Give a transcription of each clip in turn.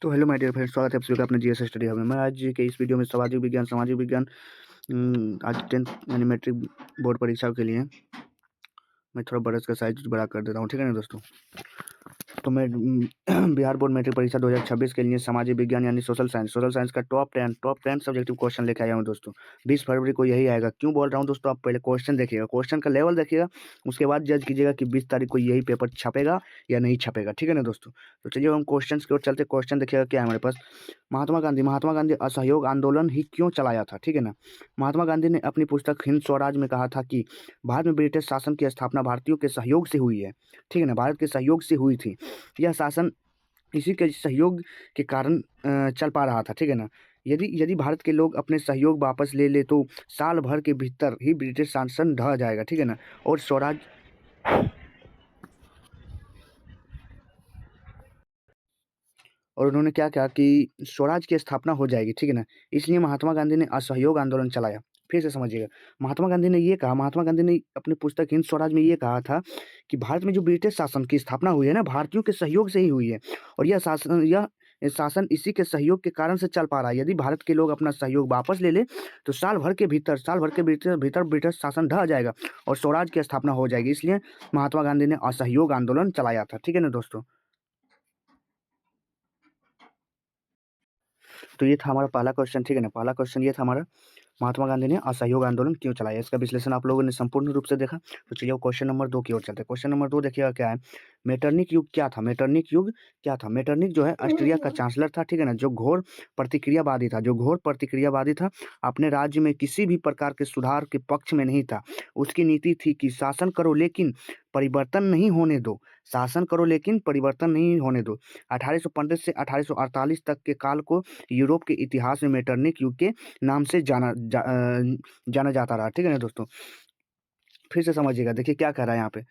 तो hello my dear friends, स्वागत है आप सभी का अपने जीएस स्टडी हब में। मैं आज के इस वीडियो में सामाजिक विज्ञान आज 10th यानी मैट्रिक बोर्ड परीक्षा के लिए मैं थोड़ा ब्रश का साइज बड़ा कर देता हूँ, ठीक है ना दोस्तों। तो मैं बिहार बोर्ड मैट्रिक परीक्षा 2026 के लिए सामाजिक विज्ञान यानी सोशल साइंस का टॉप 10 सब्जेक्टिव क्वेश्चन लेके आया हूँ दोस्तों। 20 फरवरी को यही आएगा। क्यों बोल रहा हूँ दोस्तों, आप पहले क्वेश्चन देखिएगा, क्वेश्चन का लेवल देखिएगा, उसके बाद जज कीजिएगा कि 20 तारीख को यही पेपर छपेगा या नहीं छपेगा, ठीक है ना दोस्तों। तो चलिए हम क्वेश्चन की ओर चलते। क्वेश्चन देखिएगा क्या है हमारे पास। महात्मा गांधी असहयोग आंदोलन ही क्यों चलाया था, ठीक है ना। महात्मा गांधी ने अपनी पुस्तक हिंद स्वराज में कहा था कि भारत में ब्रिटिश शासन की स्थापना भारतीयों के सहयोग से हुई है, ठीक है ना, भारत के सहयोग से हुई थी। यह शासन इसी के सहयोग के कारण चल पा रहा था, ठीक है ना। यदि यदि भारत के लोग अपने सहयोग वापस ले ले तो साल भर के भीतर ही ब्रिटिश शासन ढह जाएगा, ठीक है ना। और स्वराज और उन्होंने क्या कहा कि स्वराज की स्थापना हो जाएगी, ठीक है ना। इसलिए महात्मा गांधी ने असहयोग आंदोलन चलाया। फिर से समझिएगा, महात्मा गांधी ने अपनी पुस्तक हिंद स्वराज में ये कहा था कि भारत में जो ब्रिटिश शासन की स्थापना हुई है ना, भारतीयों के सहयोग से ही हुई है। और यह शासन इसी के सहयोग के कारण से चल पा रहा है। यदि भारत के लोग अपना सहयोग वापस ले ले तो साल भर के भीतर ब्रिटिश शासन ढह जाएगा और स्वराज की स्थापना हो जाएगी। इसलिए महात्मा गांधी ने असहयोग आंदोलन चलाया था, ठीक है ना दोस्तों। तो ये था हमारा पहला क्वेश्चन, ठीक है ना। पहला क्वेश्चन ये था हमारा, महात्मा गांधी ने असहयोग आंदोलन क्यों चलाया। इसका विश्लेषण आप लोगों ने संपूर्ण रूप से देखा। तो चलिए क्वेश्चन नंबर 2 की ओर चलते हैं। क्वेश्चन नंबर 2 देखिएगा क्या है। मेटरनिक युग क्या था। मेटरनिक जो है ऑस्ट्रिया का चांसलर था, ठीक है ना, जो घोर प्रतिक्रियावादी था। अपने राज्य में किसी भी प्रकार के सुधार के पक्ष में नहीं था। उसकी नीति थी कि शासन करो लेकिन परिवर्तन नहीं होने दो। 1815 से 1848 तक के काल को यूरोप के इतिहास में मेटरनिक युग के नाम से जाना जाता रहा, ठीक है ना दोस्तों। फिर से समझिएगा, देखिए क्या कह रहा है यहाँ पे।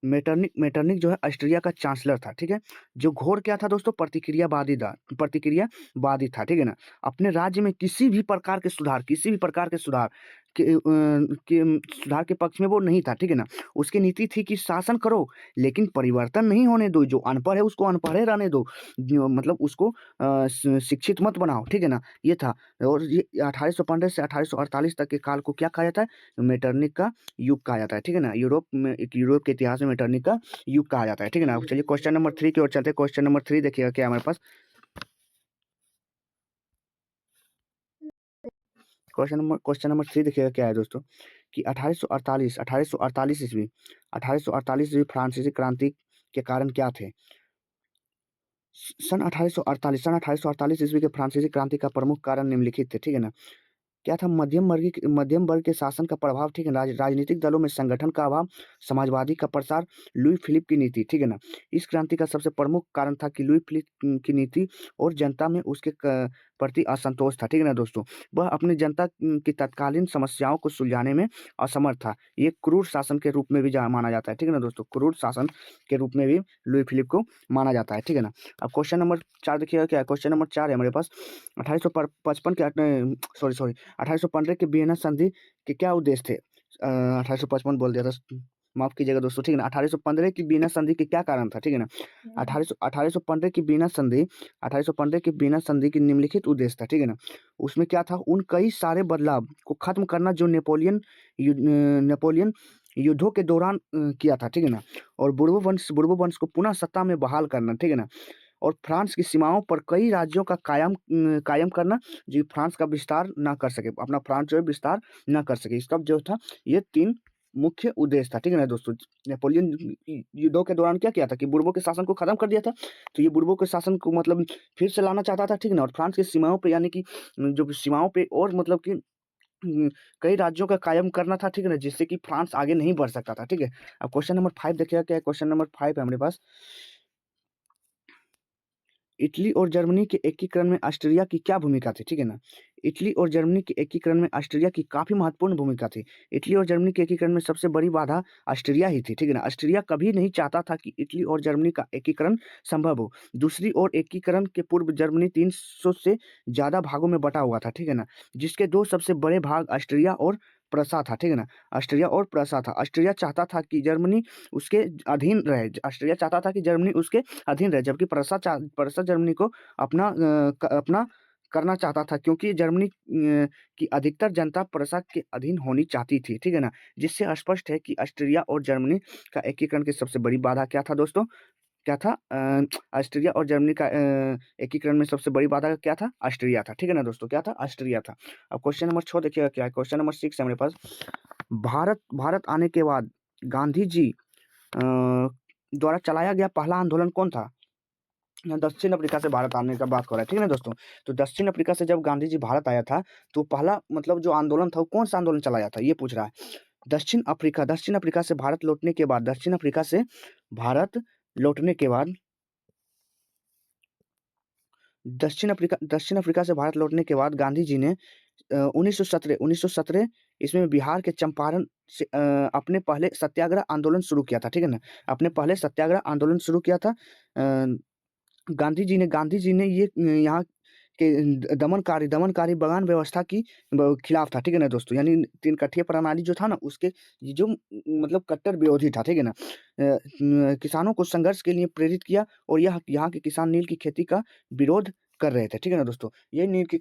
मेटरनिक जो है ऑस्ट्रिया का चांसलर था, ठीक है, जो घोर क्या था दोस्तों, प्रतिक्रियावादी था, ठीक है ना। अपने राज्य में किसी भी प्रकार के सुधार के पक्ष में वो नहीं था, ठीक है ना। उसकी नीति थी कि शासन करो लेकिन परिवर्तन नहीं होने दो। जो अनपढ़ है उसको अनपढ़े रहने दो, मतलब उसको शिक्षित मत बनाओ, ठीक है ना, ये था। और ये 1815 से 1848 तक के काल को क्या कहा जाता है, मेटरनिक का युग कहा जाता है, ठीक है ना। यूरोप के इतिहास में मेटरनिक का युग कहा जाता है, ठीक है ना। चलिए क्वेश्चन नंबर 3 की ओर चलते हैं। क्वेश्चन नंबर 3 देखिएगा क्या है हमारे पास। क्वेश्चन नंबर 3 देखिएगा क्या है दोस्तों, कि 1848 ईस्वी फ्रांसीसी क्रांति के कारण क्या थे। सन 1848 ईस्वी के फ्रांसीसी क्रांति का प्रमुख कारण निम्नलिखित थे, ठीक है ना। क्या था, मध्यम वर्ग के शासन का प्रभाव, ठीक है, राजनीतिक दलों में संगठन का अभाव, समाजवादी का प्रसार, लुई फिलिप की नीति, ठीक है ना। इस क्रांति का सबसे प्रमुख कारण था कि लुई फिलिप की नीति और जनता में उसके प्रति असंतोष था, ठीक है ना दोस्तों। वह अपनी जनता की तत्कालीन समस्याओं को सुलझाने में असमर्थ था। ये क्रूर शासन के रूप में भी माना जाता है, ठीक है ना दोस्तों। क्रूर शासन के रूप में भी लुई फिलिप को माना जाता है, ठीक है ना। अब क्वेश्चन नंबर 4 देखिएगा क्या है। क्वेश्चन नंबर 4 है हमारे पास। 1855 के सॉरी 1815 के वियना संधि के क्या उद्देश्य थे। 1855 बोल दिया था, माफ कीजिएगा दोस्तों, ठीक है ना। 1815 की वियना संधि के क्या कारण था, ठीक है ना। 1815 की वियना संधि की निम्नलिखित उद्देश्य था, ठीक है ना। उसमें क्या था, उन कई सारे बदलाव को खत्म करना जो नेपोलियन युद्धों के दौरान किया था, ठीक है ना। और बुर्बो वंश को पुनः सत्ता में बहाल करना, ठीक है ना। और फ्रांस की सीमाओं पर कई राज्यों का कायम करना, जो फ्रांस का विस्तार ना कर सके, अपना फ्रांस जो है विस्तार ना कर सके। इसका जो था, ये 3 मुख्य उद्देश्य था, ठीक है ना दोस्तों। नेपोलियन युद्धों के दौरान क्या किया था कि बुर्बो के शासन को खत्म कर दिया था। तो ये बुर्बो के शासन को मतलब फिर से लाना चाहता था, ठीक है ना। और फ्रांस की सीमाओं पे, यानी कि जो सीमाओं पे और मतलब कि कई राज्यों का कायम करना था, ठीक है ना, जिससे कि फ्रांस आगे नहीं बढ़ सकता था, ठीक है। अब क्वेश्चन नंबर 5 देखिएगा क्या है। क्वेश्चन नंबर 5 है हमारे पास। इटली और जर्मनी के एकीकरण में ऑस्ट्रिया की क्या भूमिका थी, ठीक है ना। इटली और जर्मनी के एकीकरण में ऑस्ट्रिया की काफी महत्वपूर्ण भूमिका थी। इटली और जर्मनी के एकीकरण में सबसे बड़ी बाधा ऑस्ट्रिया ही थी, ठीक है ना। ऑस्ट्रिया कभी नहीं चाहता था कि इटली और जर्मनी का एकीकरण संभव हो। दूसरी ओर एकीकरण के पूर्व जर्मनी 300 से ज्यादा भागों में बटा हुआ था, ठीक है ना, जिसके 2 सबसे बड़े भाग ऑस्ट्रिया और प्रसा था, ठीक है ना, ऑस्ट्रिया और प्रसा था। ऑस्ट्रिया चाहता था कि जर्मनी उसके अधीन रहे, ऑस्ट्रिया चाहता था कि जर्मनी उसके अधीन रहे, जबकि प्रसा जर्मनी को अपना करना चाहता था, क्योंकि जर्मनी की अधिकतर जनता प्रसा के अधीन होनी चाहती थी, ठीक है ना। जिससे स्पष्ट है कि ऑस्ट्रिया और जर्मनी का एकीकरण की सबसे बड़ी बाधा क्या था दोस्तों, क्या था? ऑस्ट्रिया और जर्मनी का एकीकरण में सबसे बड़ी बाधा क्या था? ऑस्ट्रिया था, ठीक है ना दोस्तों, क्या था? ऑस्ट्रिया था। अब क्वेश्चन नंबर 6 देखिएगा क्या है। क्वेश्चन नंबर 6 है मेरे पास। भारत आने के बाद गांधी जी द्वारा चलाया गया पहला आंदोलन कौन था? दक्षिण अफ्रीका से भारत आने का बात कर रहा है, ठीक है ना दोस्तों। तो दक्षिण अफ्रीका से जब गांधी जी भारत आया था, तो पहला मतलब जो आंदोलन था वो कौन सा आंदोलन चलाया था, ये पूछ रहा है। दक्षिण अफ्रीका से भारत लौटने के बाद, दक्षिण अफ्रीका से भारत लौटने के बाद दक्षिण अफ्रीका से भारत लौटने के बाद गांधी जी ने 1917 इसमें बिहार के चंपारण से अपने पहले सत्याग्रह आंदोलन शुरू किया था, ठीक है ना। अपने पहले सत्याग्रह आंदोलन शुरू किया था। गांधी जी ने ये यहाँ के दमनकारी बगान व्यवस्था की खिलाफ था, ठीक है ना दोस्तों। यानी तीन कठिया प्रणाली जो था ना, उसके ये जो मतलब कट्टर विरोधी था, ठीक है ना। किसानों को संघर्ष के लिए प्रेरित किया, और यह यहाँ के किसान नील की खेती का विरोध कर रहे थे, ठीक है ना दोस्तों। ये नील की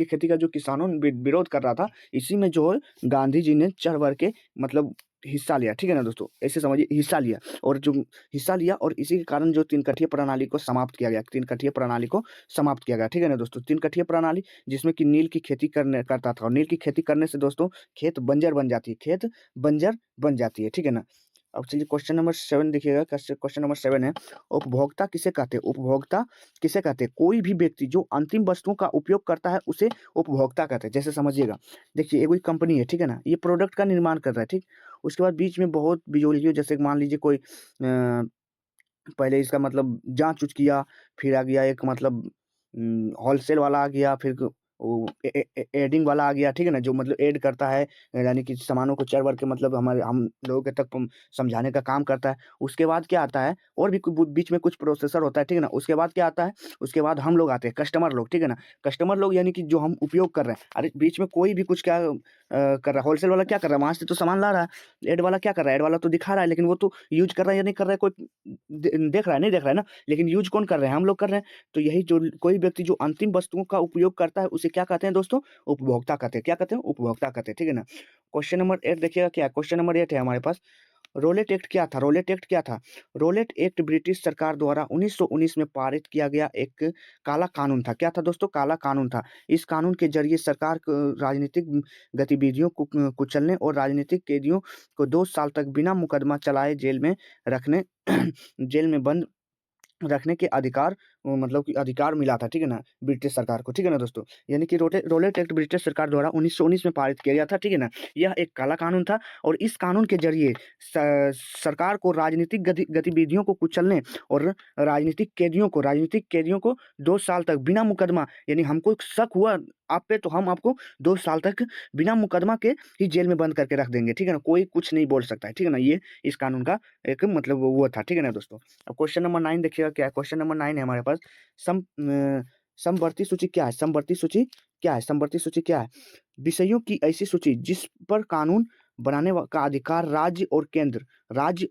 खेती का जो किसानों ने विरोध कर रहा था, इसी में जो है गांधी जी ने चढ़ बढ़ के मतलब हिस्सा लिया, ठीक है ना दोस्तों। ऐसे समझिए, हिस्सा लिया, और जो हिस्सा लिया, और इसी के कारण जो तीन कठिया प्रणाली को समाप्त किया गया, तीन कठिया प्रणाली को समाप्त किया गया, ठीक है ना दोस्तों। तीन कठिया प्रणाली जिसमें कि नील की खेती करता था, और नील की खेती करने से दोस्तों खेत बंजर बन जाती है, ठीक है ना। अब चलिए क्वेश्चन नंबर 7 देखिएगा। क्वेश्चन नंबर 7 है, उपभोक्ता किसे कहते हैं? उपभोक्ता किसे कहते हैं? कोई भी व्यक्ति जो अंतिम वस्तुओं का उपयोग करता है उसे उपभोक्ता कहते हैं। जैसे समझिएगा, देखिए एक कोई कंपनी है, ठीक है ना, ये प्रोडक्ट का निर्माण कर रहा है, ठीक। उसके बाद बीच में बहुत बिजोलियों, जैसे मान लीजिए कोई पहले इसका मतलब जाँच ऊँच किया, फिर आ गया एक मतलब होलसेल वाला आ गया, फिर वो एडिंग वाला आ गया, ठीक है ना, जो मतलब ऐड करता है, यानी कि सामानों को चढ़-बढ़ के मतलब हम लोगों के तक समझाने का काम करता है। उसके बाद क्या आता है, और भी बीच में कुछ प्रोसेसर होता है, ठीक है ना। उसके बाद क्या आता है, उसके बाद हम लोग आते हैं, कस्टमर लोग, ठीक है ना। कस्टमर लोग यानी कि जो हम उपयोग कर रहे हैं। अरे बीच में कोई भी कुछ क्या कर रहा है, होलसेल वाला क्या कर रहा है, वहाँ से तो सामान ला रहा है। ऐड वाला क्या कर रहा है, ऐड वाला तो दिखा रहा है, लेकिन वो तो यूज़ कर रहा है या नहीं कर रहा है, कोई देख रहा है, नहीं देख रहा है ना, लेकिन यूज़ कौन कर रहे हैं, हम लोग कर रहे हैं। तो यही जो कोई व्यक्ति जो अंतिम वस्तुओं का उपयोग करता है, उसे क्या कहते हैं दोस्तों? उपभोक्ता कहते हैं। क्या कहते हैं? उपभोक्ता कहते हैं, ठीक है ना। क्वेश्चन नंबर 8 देखिएगा क्या है। क्वेश्चन नंबर 8 है हमारे पास। रोलेट एक्ट क्या था? रोलेट एक्ट क्या था? रोलेट एक्ट ब्रिटिश सरकार द्वारा 1919 में पारित किया गया एक काला कानून था। क्या था दोस्तों? काला कानून था। इस कानून के ज़रिए सरकार को राजनीतिक गतिविधियों को कुचलने और राजनीतिक कैदियों को 2 साल तक बिना मुकदमा चलाए रखने जेल में बंद रखने के अधिकार मतलब कि अधिकार मिला था, ठीक है ना, ब्रिटिश सरकार को, ठीक है ना दोस्तों। यानी कि रोलेट एक्ट ब्रिटिश सरकार द्वारा 1919 में पारित किया गया था, ठीक है ना। यह एक काला कानून था, और इस कानून के ज़रिए सरकार को राजनीतिक गतिविधियों को कुचलने और राजनीतिक कैदियों को 2 साल तक बिना मुकदमा, यानी हमको शक हुआ आप पे, तो हम आपको 2 साल तक बिना मुकदमा के ही जेल में बंद करके रख देंगे, ठीक है ना। कोई कुछ नहीं बोल सकता है, ठीक है ना। ये इस कानून का एक मतलब वो था, ठीक है ना दोस्तों। अब क्वेश्चन नंबर 9 देखिएगा क्या है। क्वेश्चन नंबर 9 है हमारे पास। समवर्ती सूची क्या है? समवर्ती सूची क्या है? समवर्ती सूची क्या है? विषयों की ऐसी सूची जिस पर कानून बनाने का अधिकार राज्य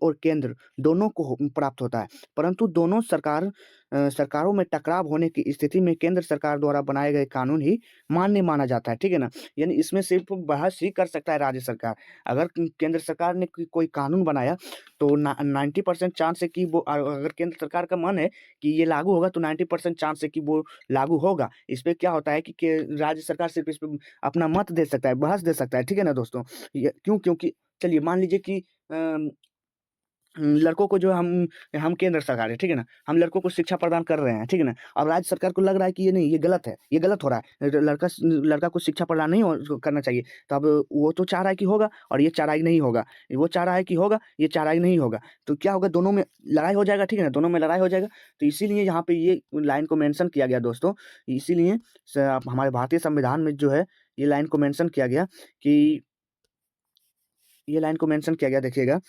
और केंद्र दोनों को प्राप्त होता है, परंतु दोनों सरकारों में टकराव होने की स्थिति में केंद्र सरकार द्वारा बनाए गए कानून ही मान्य माना जाता है, ठीक है ना। यानी इसमें सिर्फ बहस ही कर सकता है राज्य सरकार। अगर केंद्र सरकार ने कोई कानून बनाया, तो 90% चांस है कि वो, अगर केंद्र सरकार का मन है कि ये लागू होगा, तो 90% चांस है कि वो लागू होगा। इस पे क्या होता है कि राज्य सरकार सिर्फ इस पे अपना मत दे सकता है, बहस दे सकता है, ठीक है ना दोस्तों। ये क्यों? क्योंकि चलिए मान लीजिए कि लड़कों को जो हम केंद्र सरकार है, ठीक है ना, हम लड़कों को शिक्षा प्रदान कर रहे हैं, ठीक है ना। अब राज्य सरकार को लग रहा है कि ये नहीं, ये गलत है, ये गलत हो रहा है, लड़का को शिक्षा प्रदान नहीं करना चाहिए। तो अब वो तो चाह रहा है कि होगा, और ये चाह रहा है कि नहीं होगा। वो चाह रहा है कि होगा, ये चाह रहा है कि नहीं होगा। तो क्या होगा, दोनों में लड़ाई हो जाएगा, ठीक है ना, दोनों में लड़ाई हो जाएगा। तो इसीलिए यहाँ पे ये लाइन को मेंशन किया गया दोस्तों। इसीलिए हमारे भारतीय संविधान में जो है ये लाइन को मेंशन किया गया, कि ये लाइन को मेंशन किया गया, देखिएगा,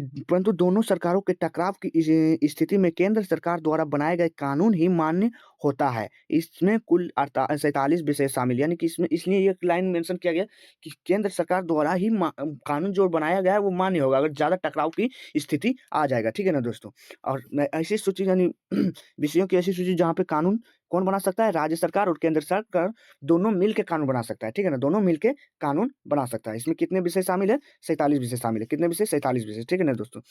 कि परंतु दोनों सरकारों के टकराव की स्थिति में केंद्र सरकार द्वारा बनाए गए कानून ही मान्य होता है। इसमें कुल 47 विषय शामिल, यानी कि इसमें इसलिए ये लाइन मेंशन किया गया कि केंद्र सरकार द्वारा ही कानून जो बनाया गया है वो मान्य होगा अगर ज़्यादा टकराव की स्थिति आ जाएगा, ठीक है ना दोस्तों। और मैं ऐसी सूची यानी विषयों की ऐसी सूची जहाँ पे कानून कौन बना सकता है, राज्य सरकार और केंद्र सरकार दोनों मिल के कानून बना सकता है, ठीक है ना, दोनों मिल के कानून बना सकता है। इसमें कितने विषय शामिल है, 47 विषय शामिल है। कितने विषय, 47 विषय, ठीक है ना दोस्तों।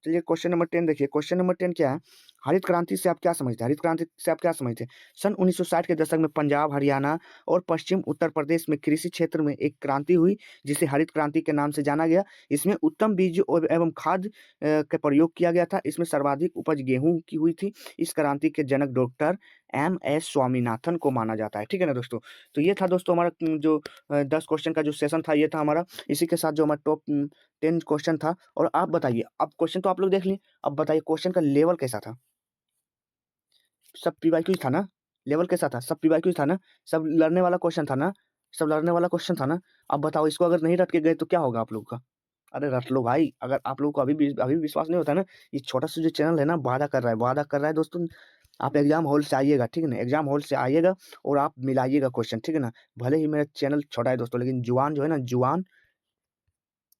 चलिए क्वेश्चन नंबर 10 देखिए। क्वेश्चन नंबर 10 क्या है, हरित क्रांति से आप क्या समझते हैं? हरित क्रांति से आप क्या समझते हैं? सन 1960 के दशक में पंजाब, हरियाणा और पश्चिम उत्तर प्रदेश में कृषि क्षेत्र में एक क्रांति हुई जिसे हरित क्रांति के नाम से जाना गया। इसमें उत्तम बीज एवं खाद का प्रयोग किया गया था। इसमें सर्वाधिक उपज गेहूं की हुई थी। इस क्रांति के जनक डॉक्टर एम.एस. स्वामीनाथन को माना जाता है, ठीक है ना दोस्तों। तो ये था दोस्तों हमारा जो 10 क्वेश्चन का जो सेशन था, ये था हमारा। इसी के साथ जो हमारा टॉप 10 क्वेश्चन था। और आप बताइए, अब क्वेश्चन तो आप लोग देख लिए, अब बताइए क्वेश्चन का लेवल कैसा था? सब पीवाईक्यू था ना? लेवल कैसा था? सब पीवाईक्यू था ना? सब लड़ने वाला क्वेश्चन था ना? सब लड़ने वाला क्वेश्चन था ना? अब बताओ, इसको अगर नहीं रट के गए तो क्या होगा आप लोगों का? अरे रट लो भाई। अगर आप लोगों को अभी भी विश्वास नहीं होता ना, ये छोटा सा जो चैनल है ना, वादा कर रहा है दोस्तों। आप एग्जाम हॉल से आइएगा, ठीक है ना, एग्जाम हॉल से आइएगा और आप मिलाइएगा क्वेश्चन, ठीक है ना। भले ही मेरा चैनल छोटा है दोस्तों, लेकिन जुबान जो है ना, जुबान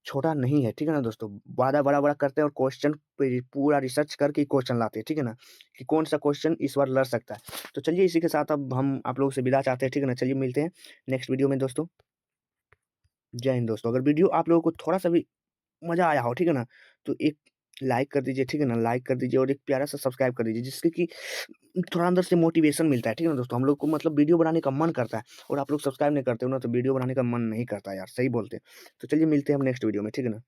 छोटा नहीं है, ठीक है ना दोस्तों। वादा बड़ा-बड़ा करते हैं और क्वेश्चन पे पूरा रिसर्च करके क्वेश्चन लाते हैं, ठीक है ना, कि कौन-सा क्वेश्चन इस बार लड़ सकता है। तो चलिए इसी के साथ अब हम आप लोगों से विदा चाहते हैं, ठीक है ना। चलिए मिलते हैं नेक्स्ट वीडियो में दोस्तों। जय हिंद दोस्तों। अगर वीडियो आप लोगों को थोड़ा-सा भी मज़ा आया हो, ठीक है ना, तो एक लाइक कर दीजिए, ठीक है ना, लाइक कर दीजिए और एक प्यारा-सा सब्सक्राइब कर दीजिए, जिससे कि थोड़ा अंदर से मोटिवेशन मिलता है, ठीक है ना दोस्तों। हम लोग को मतलब वीडियो बनाने का मन करता है और आप लोग सब्सक्राइब नहीं करते हो ना, तो वीडियो बनाने का मन नहीं करता यार, सही बोलते हैं। तो चलिए मिलते हैं हम नेक्स्ट वीडियो में, ठीक है ना।